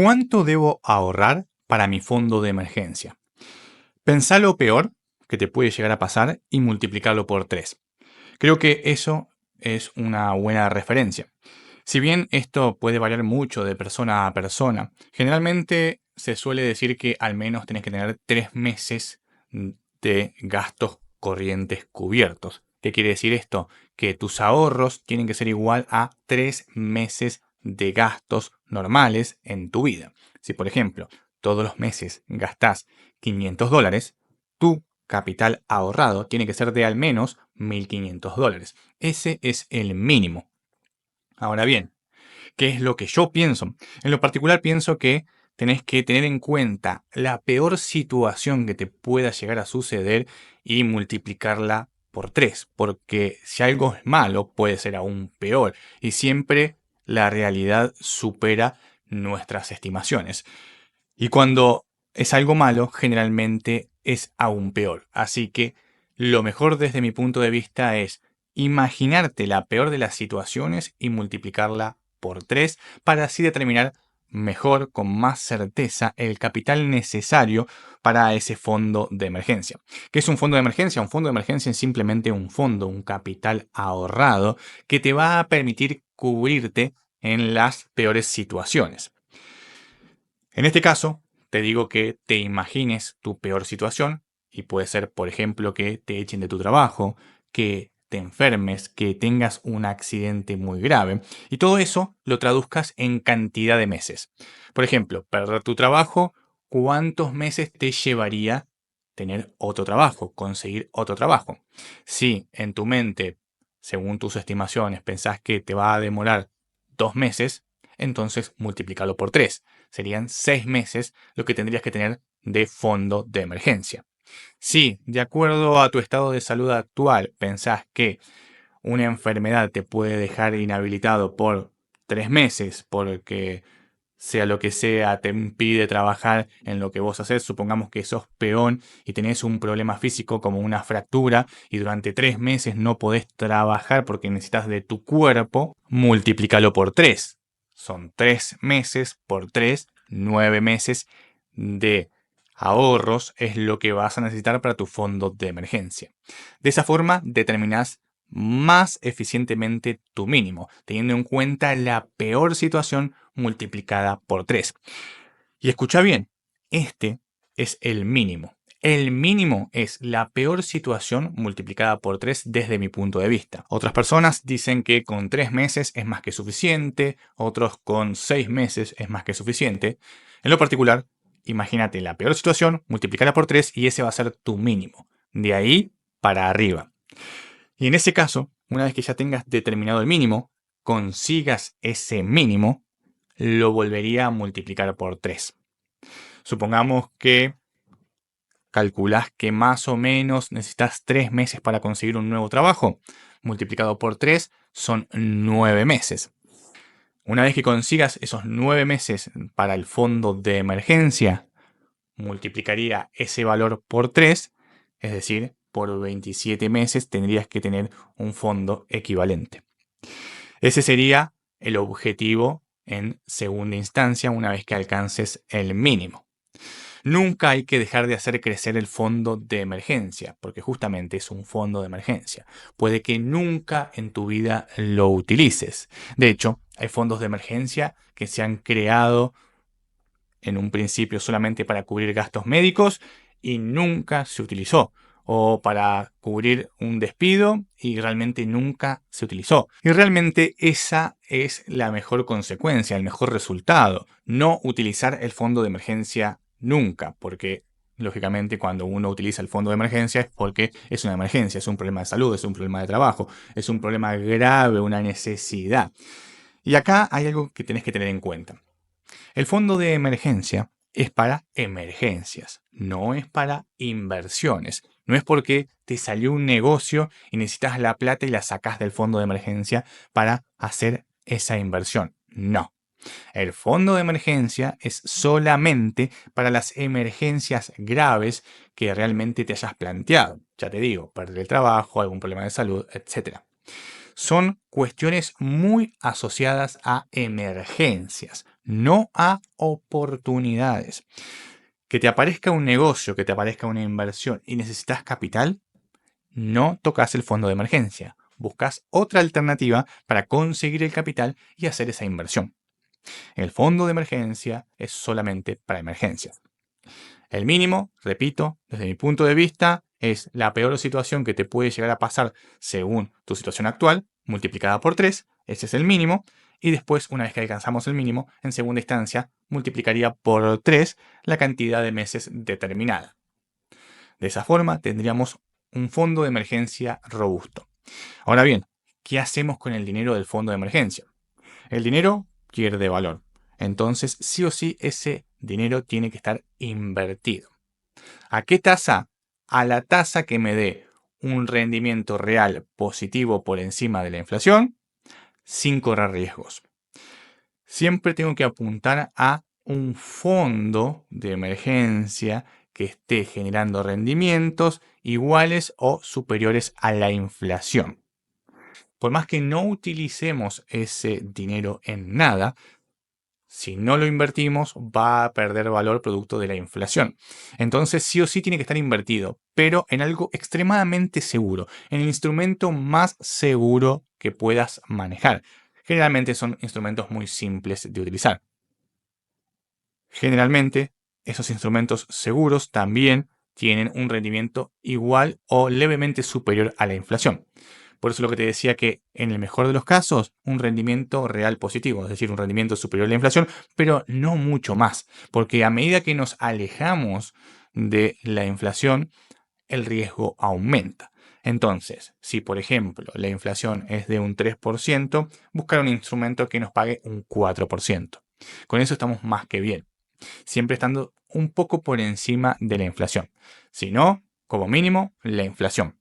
¿Cuánto debo ahorrar para mi fondo de emergencia? Pensá lo peor que te puede llegar a pasar y multiplicarlo por 3. Creo que eso es una buena referencia. Si bien esto puede variar mucho de persona a persona, generalmente se suele decir que al menos tenés que tener 3 meses de gastos corrientes cubiertos. ¿Qué quiere decir esto? Que tus ahorros tienen que ser igual a 3 meses de gastos normales en tu vida. Si, por ejemplo, todos los meses gastás $500, tu capital ahorrado tiene que ser de al menos $1.500. Ese es el mínimo. Ahora bien, ¿qué es lo que yo pienso? En lo particular pienso que tenés que tener en cuenta la peor situación que te pueda llegar a suceder y multiplicarla por 3, porque si algo es malo puede ser aún peor y siempre la realidad supera nuestras estimaciones. Y cuando es algo malo, generalmente es aún peor. Así que lo mejor desde mi punto de vista es imaginarte la peor de las situaciones y multiplicarla por 3 para así determinar mejor, con más certeza, el capital necesario para ese fondo de emergencia. ¿Qué es un fondo de emergencia? Un fondo de emergencia es simplemente un fondo, un capital ahorrado que te va a permitir cubrirte en las peores situaciones. En este caso, te digo que te imagines tu peor situación y puede ser, por ejemplo, que te echen de tu trabajo, que te enfermes, que tengas un accidente muy grave y todo eso lo traduzcas en cantidad de meses. Por ejemplo, perder tu trabajo, ¿cuántos meses te llevaría tener otro trabajo, conseguir otro trabajo? Si en tu mente, según tus estimaciones, pensás que te va a demorar 2 meses, entonces multiplícalo por 3. Serían 6 meses lo que tendrías que tener de fondo de emergencia. Si, de acuerdo a tu estado de salud actual, pensás que una enfermedad te puede dejar inhabilitado por 3 meses porque sea lo que sea, te impide trabajar en lo que vos haces, supongamos que sos peón y tenés un problema físico como una fractura y durante 3 meses no podés trabajar porque necesitas de tu cuerpo, multiplícalo por 3. Son 3 meses por 3, 9 meses de ahorros es lo que vas a necesitar para tu fondo de emergencia. De esa forma determinás más eficientemente tu mínimo, teniendo en cuenta la peor situación multiplicada por 3. Y escucha bien, este es el mínimo. El mínimo es la peor situación multiplicada por 3 desde mi punto de vista. Otras personas dicen que con 3 meses es más que suficiente, otros con 6 meses es más que suficiente. En lo particular, imagínate la peor situación, multiplicarla por 3 y ese va a ser tu mínimo. De ahí para arriba. Y en ese caso, una vez que ya tengas determinado el mínimo, consigas ese mínimo, lo volvería a multiplicar por 3. Supongamos que calculás que más o menos necesitas 3 meses para conseguir un nuevo trabajo. Multiplicado por 3 son 9 meses. Una vez que consigas esos 9 meses para el fondo de emergencia, multiplicaría ese valor por 3, es decir, por 27 meses tendrías que tener un fondo equivalente. Ese sería el objetivo en segunda instancia una vez que alcances el mínimo. Nunca hay que dejar de hacer crecer el fondo de emergencia, porque justamente es un fondo de emergencia. Puede que nunca en tu vida lo utilices. De hecho, hay fondos de emergencia que se han creado en un principio solamente para cubrir gastos médicos y nunca se utilizó. O para cubrir un despido y realmente nunca se utilizó. Y realmente esa es la mejor consecuencia, el mejor resultado. No utilizar el fondo de emergencia nunca, porque lógicamente cuando uno utiliza el fondo de emergencia es porque es una emergencia, es un problema de salud, es un problema de trabajo, es un problema grave, una necesidad. Y acá hay algo que tenés que tener en cuenta. El fondo de emergencia es para emergencias, no es para inversiones. No es porque te salió un negocio y necesitas la plata y la sacás del fondo de emergencia para hacer esa inversión. No. El fondo de emergencia es solamente para las emergencias graves que realmente te hayas planteado. Ya te digo, perder el trabajo, algún problema de salud, etc. son cuestiones muy asociadas a emergencias, no a oportunidades. Que te aparezca un negocio, que te aparezca una inversión y necesitas capital, no tocas el fondo de emergencia. Buscas otra alternativa para conseguir el capital y hacer esa inversión. El fondo de emergencia es solamente para emergencias. El mínimo, repito, desde mi punto de vista, es la peor situación que te puede llegar a pasar según tu situación actual, multiplicada por 3, ese es el mínimo, y después, una vez que alcanzamos el mínimo, en segunda instancia, multiplicaría por 3 la cantidad de meses determinada. De esa forma, tendríamos un fondo de emergencia robusto. Ahora bien, ¿qué hacemos con el dinero del fondo de emergencia? El dinero pierde valor. Entonces, sí o sí, ese dinero tiene que estar invertido. ¿A qué tasa? A la tasa que me dé un rendimiento real positivo por encima de la inflación, sin correr riesgos. Siempre tengo que apuntar a un fondo de emergencia que esté generando rendimientos iguales o superiores a la inflación. Por más que no utilicemos ese dinero en nada, si no lo invertimos, va a perder valor producto de la inflación. Entonces, sí o sí tiene que estar invertido, pero en algo extremadamente seguro, en el instrumento más seguro que puedas manejar. Generalmente son instrumentos muy simples de utilizar. Generalmente, esos instrumentos seguros también tienen un rendimiento igual o levemente superior a la inflación. Por eso lo que te decía que en el mejor de los casos, un rendimiento real positivo, es decir, un rendimiento superior a la inflación, pero no mucho más, porque a medida que nos alejamos de la inflación, el riesgo aumenta. Entonces, si por ejemplo la inflación es de un 3%, buscar un instrumento que nos pague un 4%. Con eso estamos más que bien, siempre estando un poco por encima de la inflación. Si no, como mínimo, la inflación.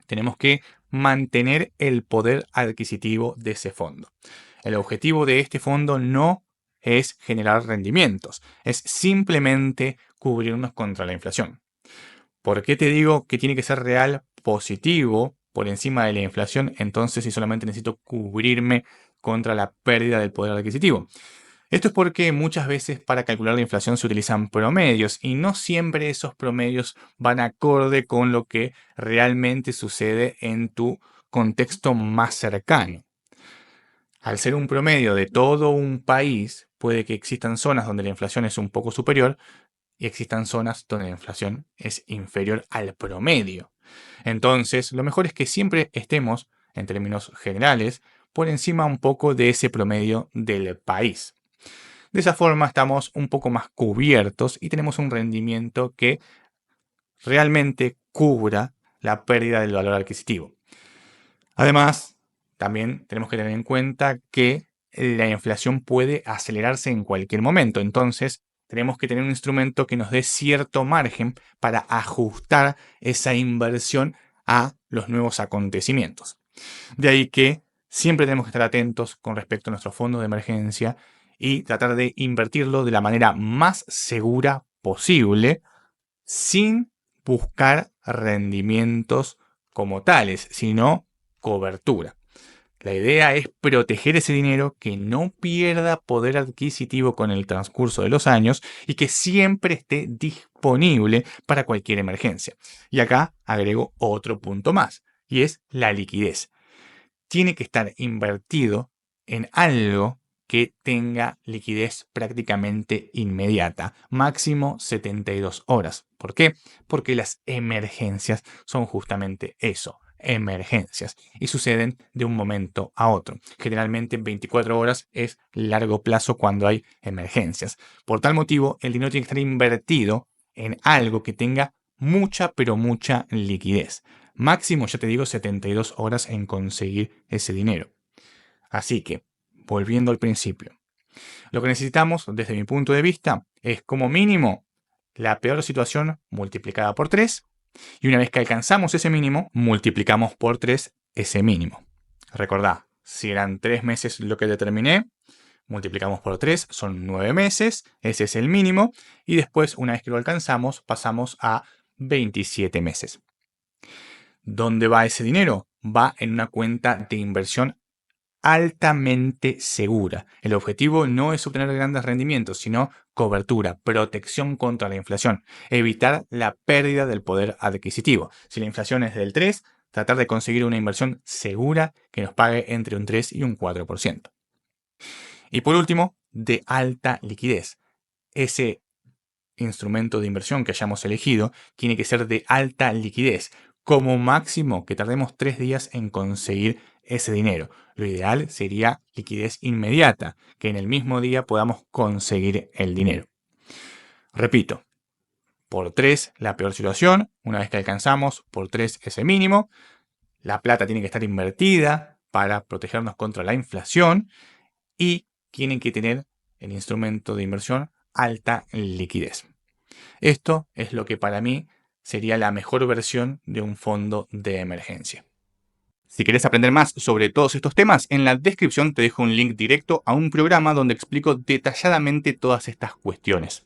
Tenemos que mantener el poder adquisitivo de ese fondo. El objetivo de este fondo no es generar rendimientos, es simplemente cubrirnos contra la inflación. ¿Por qué te digo que tiene que ser real positivo por encima de la inflación? Entonces, si solamente necesito cubrirme contra la pérdida del poder adquisitivo. Esto es porque muchas veces para calcular la inflación se utilizan promedios y no siempre esos promedios van acorde con lo que realmente sucede en tu contexto más cercano. Al ser un promedio de todo un país, puede que existan zonas donde la inflación es un poco superior y existan zonas donde la inflación es inferior al promedio. Entonces, lo mejor es que siempre estemos, en términos generales, por encima un poco de ese promedio del país. De esa forma estamos un poco más cubiertos y tenemos un rendimiento que realmente cubra la pérdida del valor adquisitivo. Además, también tenemos que tener en cuenta que la inflación puede acelerarse en cualquier momento. Entonces, tenemos que tener un instrumento que nos dé cierto margen para ajustar esa inversión a los nuevos acontecimientos. De ahí que siempre tenemos que estar atentos con respecto a nuestro fondo de emergencia y tratar de invertirlo de la manera más segura posible sin buscar rendimientos como tales, sino cobertura. La idea es proteger ese dinero, que no pierda poder adquisitivo con el transcurso de los años y que siempre esté disponible para cualquier emergencia. Y acá agrego otro punto más, y es la liquidez. Tiene que estar invertido en algo que tenga liquidez prácticamente inmediata, máximo 72 horas. ¿Por qué? Porque las emergencias son justamente eso, emergencias, y suceden de un momento a otro. Generalmente 24 horas es largo plazo cuando hay emergencias. Por tal motivo, el dinero tiene que estar invertido en algo que tenga mucha, pero mucha liquidez. Máximo, ya te digo, 72 horas en conseguir ese dinero. Así que, volviendo al principio, lo que necesitamos, desde mi punto de vista, es como mínimo la peor situación multiplicada por 3. Y una vez que alcanzamos ese mínimo, multiplicamos por 3 ese mínimo. Recordá, si eran 3 meses lo que determiné, multiplicamos por 3, son 9 meses, ese es el mínimo. Y después, una vez que lo alcanzamos, pasamos a 27 meses. ¿Dónde va ese dinero? Va en una cuenta de inversión altamente segura. El objetivo no es obtener grandes rendimientos, sino cobertura, protección contra la inflación, evitar la pérdida del poder adquisitivo. Si la inflación es del 3, tratar de conseguir una inversión segura que nos pague entre un 3 y un 4%. Y por último, de alta liquidez. Ese instrumento de inversión que hayamos elegido tiene que ser de alta liquidez. Como máximo que tardemos 3 días en conseguir ese dinero. Lo ideal sería liquidez inmediata, que en el mismo día podamos conseguir el dinero. Repito, por 3 la peor situación, una vez que alcanzamos por 3 ese mínimo, la plata tiene que estar invertida para protegernos contra la inflación y tienen que tener el instrumento de inversión alta liquidez. Esto es lo que para mí sería la mejor versión de un fondo de emergencia. Si querés aprender más sobre todos estos temas, en la descripción te dejo un link directo a un programa donde explico detalladamente todas estas cuestiones.